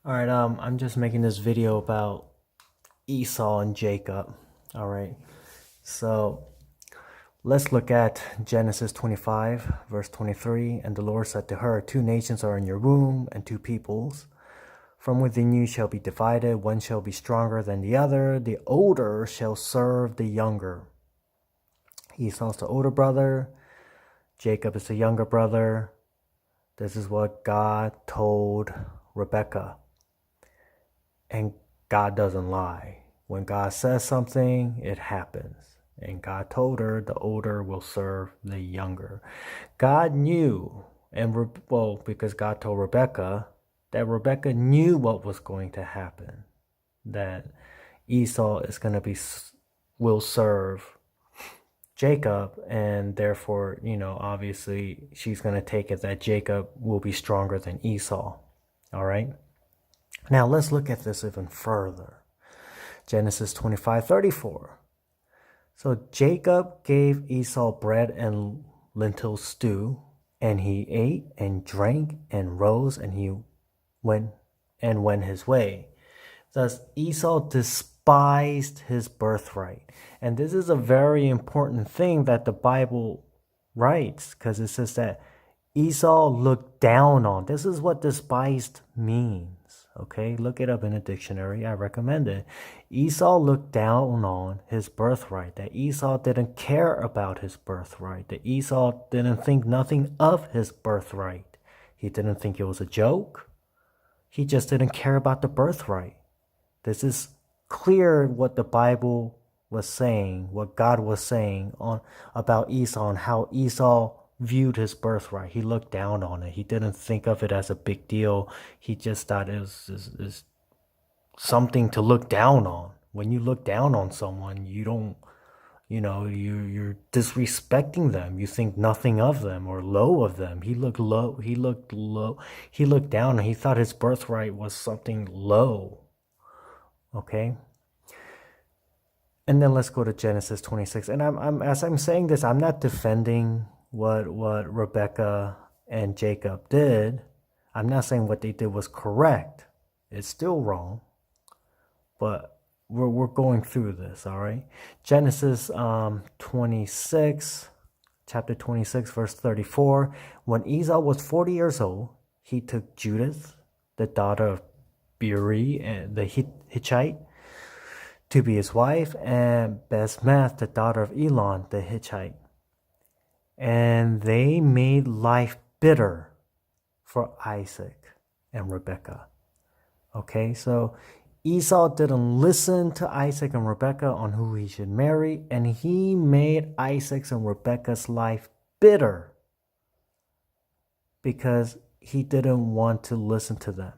All right, I'm just making this video about Esau and Jacob. All right, so let's look at Genesis 25, verse 23. And the Lord said to her, two nations are in your womb, and two peoples. From within you shall be divided, one shall be stronger than the other. The older shall serve the younger. Esau's the older brother, Jacob is the younger brother. This is what God told Rebekah. And God doesn't lie. When God says something, it happens. And God told her the older will serve the younger. God knew, because God told Rebekah that Rebekah knew what was going to happen. That Esau is going to will serve Jacob, and therefore, obviously she's going to take it that Jacob will be stronger than Esau. All right. Now let's look at this even further. Genesis 25:34. So Jacob gave Esau bread and lentil stew, and he ate and drank and rose, and he went his way. Thus Esau despised his birthright. And this is a very important thing that the Bible writes, because it says that Esau looked down on. This is what despised means. Okay, look it up in a dictionary. I recommend it. Esau looked down on his birthright. That Esau didn't care about his birthright. That Esau didn't think nothing of his birthright. He didn't think it was a joke. He just didn't care about the birthright. This is clear what the Bible was saying, what God was saying about Esau and how Esau viewed his birthright. He looked down on it. He didn't think of it as a big deal. He just thought it was something to look down on. When you look down on someone, you don't, you're disrespecting them. You think nothing of them or low of them. He looked low. He looked low. He looked down and he thought his birthright was something low. Okay. And then let's go to Genesis 26. And as I'm saying this, I'm not defending what Rebecca and Jacob did. I'm not saying what they did was correct. It's still wrong. But we're going through this, all right? Genesis 26, chapter 26, verse 34. When Esau was 40 years old, he took Judith, the daughter of Beeri, and the Hittite, to be his wife, and Basemath, the daughter of Elon, the Hittite. And they made life bitter for Isaac and Rebekah. Okay, so Esau didn't listen to Isaac and Rebekah on who he should marry, and he made Isaac's and Rebekah's life bitter because he didn't want to listen to them.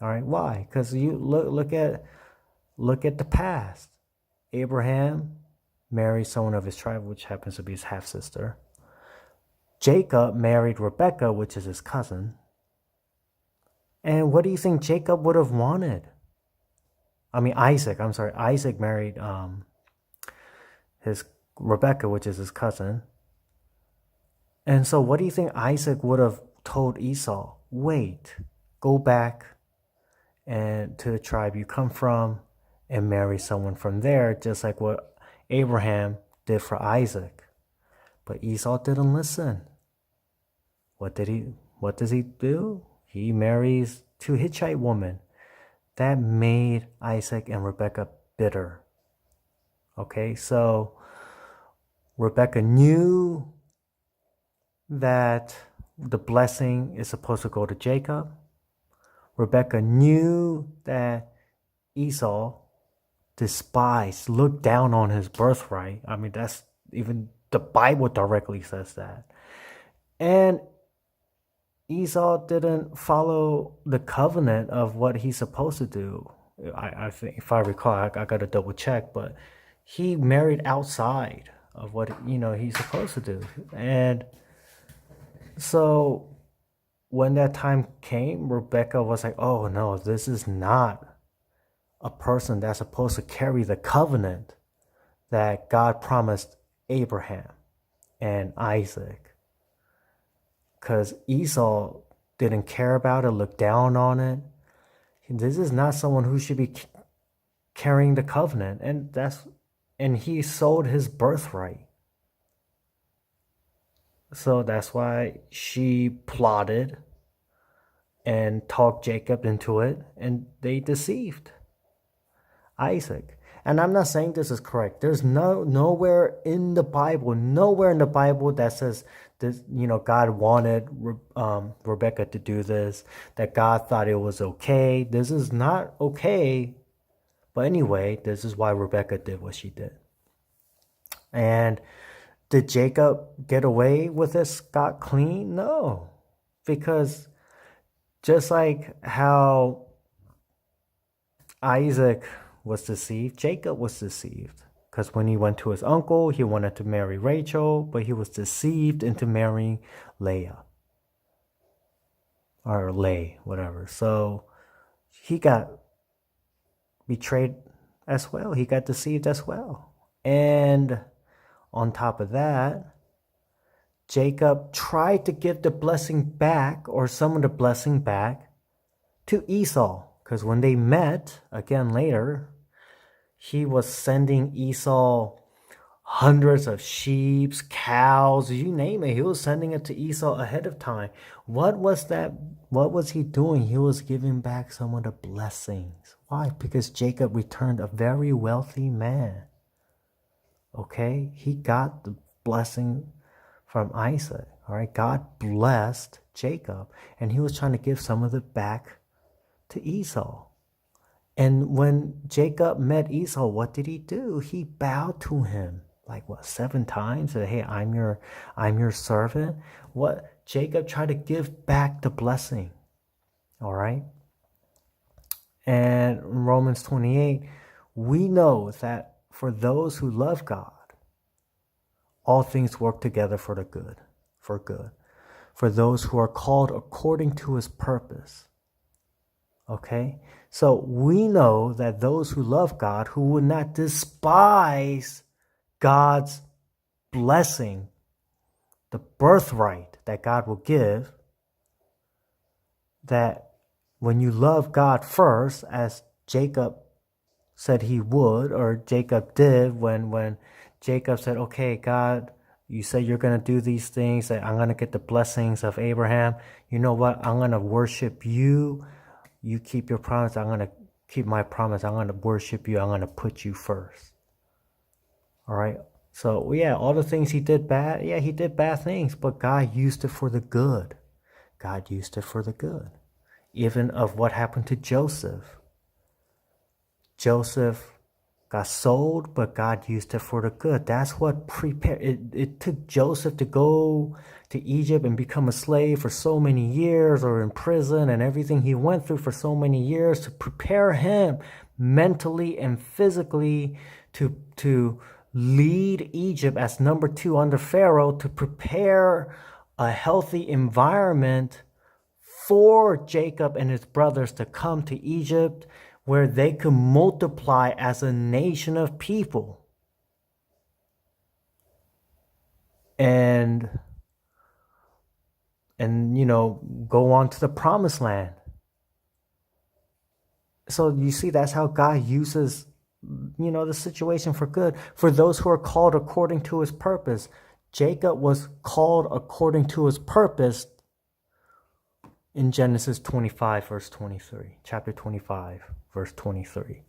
All right, why? Because you look at the past. Abraham married someone of his tribe, which happens to be his half sister. Jacob married Rebekah, which is his cousin. And what do you think Jacob would have wanted? Isaac. I'm sorry. Isaac married his Rebekah, which is his cousin. And so what do you think Isaac would have told Esau? Wait, go back and to the tribe you come from and marry someone from there, just like what Abraham did for Isaac. But Esau didn't listen. What does he do? He marries two Hittite women. That made Isaac and Rebekah bitter. Okay, so Rebekah knew that the blessing is supposed to go to Jacob. Rebekah knew that Esau despised, looked down on his birthright. That's even the Bible directly says that. And Esau didn't follow the covenant of what he's supposed to do. I think, if I recall, I got to double check, but he married outside of what he's supposed to do. And so when that time came, Rebecca was like, "Oh no, this is not a person that's supposed to carry the covenant that God promised Abraham and Isaac." Because Esau didn't care about it, looked down on it. This is not someone who should be carrying the covenant, and he sold his birthright. So that's why she plotted and talked Jacob into it, and they deceived Isaac. And I'm not saying this is correct. There's nowhere in the Bible that says this, God wanted Rebecca to do this, that God thought it was okay. This is not okay. But anyway, this is why Rebecca did what she did. And did Jacob get away with this scot clean? No. Because just like how Isaac was deceived, Jacob was deceived. Because when he went to his uncle, he wanted to marry Rachel, but he was deceived into marrying Leah. Or Lay, whatever. So he got betrayed as well. He got deceived as well. And on top of that, Jacob tried to give the blessing back, or some of the blessing back, to Esau. Because when they met again later, he was sending Esau hundreds of sheep, cows, you name it. He was sending it to Esau ahead of time. What was that? What was he doing? He was giving back some of the blessings. Why? Because Jacob returned a very wealthy man. Okay? He got the blessing from Isaac. All right? God blessed Jacob, and he was trying to give some of it back to Esau. And when Jacob met Esau, what did he do? He bowed to him. Like 7 times? Said, hey, I'm your servant. What? Jacob tried to give back the blessing. All right? And in Romans 28, we know that for those who love God, all things work together for good. For those who are called according to his purpose. Okay? So we know that those who love God, who would not despise God's blessing, the birthright that God will give, that when you love God first, as Jacob said he would, or Jacob did when Jacob said, okay, God, you say you're going to do these things, that I'm going to get the blessings of Abraham. You know what? I'm going to worship you. You keep your promise. I'm going to keep my promise. I'm going to worship you. I'm going to put you first. All right. So, yeah, all the things he did bad. Yeah, he did bad things, but God used it for the good. God used it for the good. Even of what happened to Joseph. Joseph got sold, but God used it for the good. That's what prepared. It took Joseph to go to Egypt and become a slave for so many years, or in prison, and everything he went through for so many years to prepare him mentally and physically to lead Egypt as number 2 under Pharaoh, to prepare a healthy environment for Jacob and his brothers to come to Egypt, where they could multiply as a nation of people. And go on to the promised land. So you see, that's how God uses, the situation for good. For those who are called according to his purpose. Jacob was called according to his purpose in Genesis 25, verse 23. Chapter 25, verse 23.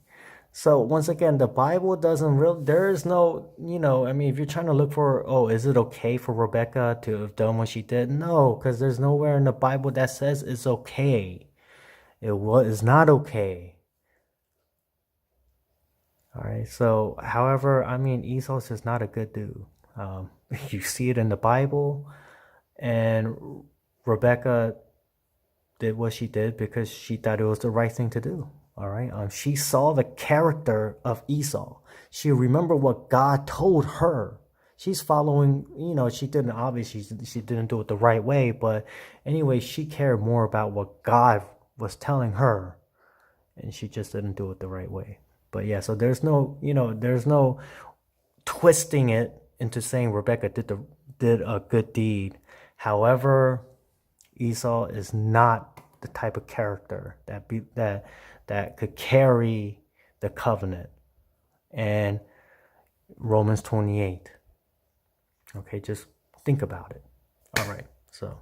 So once again, the Bible doesn't there is no, if you're trying to look for, is it okay for Rebecca to have done what she did? No, because there's nowhere in the Bible that says it's okay. It's not okay. All right. So, however, Esau's just not a good dude. You see it in the Bible, and Rebecca did what she did because she thought it was the right thing to do. All right. She saw the character of Esau. She remembered what God told her. She's following, she didn't do it the right way, but anyway, she cared more about what God was telling her, and she just didn't do it the right way. But yeah, so there's no twisting it into saying Rebecca did a good deed. However, Esau is not the type of character that could carry the covenant. And Romans 28. Okay, just think about it. All right, so